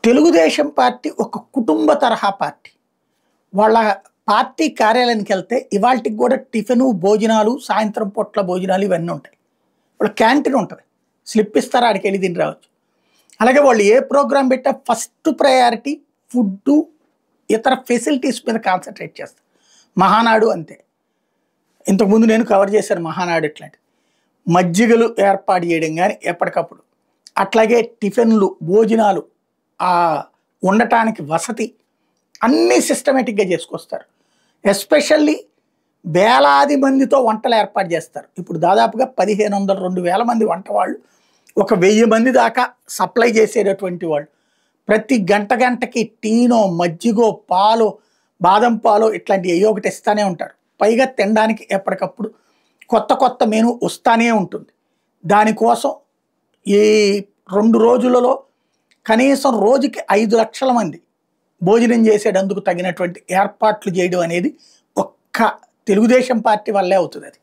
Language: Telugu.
తెలుగుదేశం పార్టీ ఒక కుటుంబ తరహా పార్టీ. వాళ్ళ పార్టీ కార్యాలయానికి వెళ్తే ఇవాల్టికి కూడా టిఫిను, భోజనాలు, సాయంత్రం పూట్ల భోజనాలు ఇవన్నీ ఉంటాయి. వాళ్ళ క్యాంటీన్ ఉంటుంది. స్లిప్ ఇస్తారు, ఆడికి వెళ్ళి తిని రావచ్చు. అలాగే వాళ్ళు ఏ ప్రోగ్రాం పెట్టా ఫస్ట్ ప్రయారిటీ ఫుడ్డు, ఇతర ఫెసిలిటీస్ మీద కాన్సన్ట్రేట్ చేస్తారు. మహానాడు అంతే. ఇంతకుముందు నేను కవర్ చేశాను మహానాడు ఇట్లాంటి మజ్జిగలు ఏర్పాటు చేయడం కానీ ఎప్పటికప్పుడు, అట్లాగే టిఫిన్లు, భోజనాలు, ఉండటానికి వసతి అన్నీ సిస్టమేటిక్గా చేసుకొస్తారు. ఎస్పెషల్లీ వేలాది మందితో వంటలు ఏర్పాటు చేస్తారు. ఇప్పుడు దాదాపుగా 1500-2000 మంది వంట వాళ్ళు, 1000 మంది దాకా సప్లై చేసేటటువంటి వాళ్ళు. ప్రతి గంటకి టీనో, మజ్జిగో, పాలో, బాదం పాలో ఇట్లాంటివి ఏ ఒకటి ఇస్తూనే ఉంటారు. పైగా తినడానికి ఎప్పటికప్పుడు కొత్త మెనూ వస్తూనే ఉంటుంది. దానికోసం ఈ 2 రోజులలో కనీసం రోజుకి 5 లక్షల మంది భోజనం చేసేటందుకు తగినటువంటి ఏర్పాట్లు చేయడం అనేది ఒక్క తెలుగుదేశం పార్టీ వల్లే అవుతుంది. అది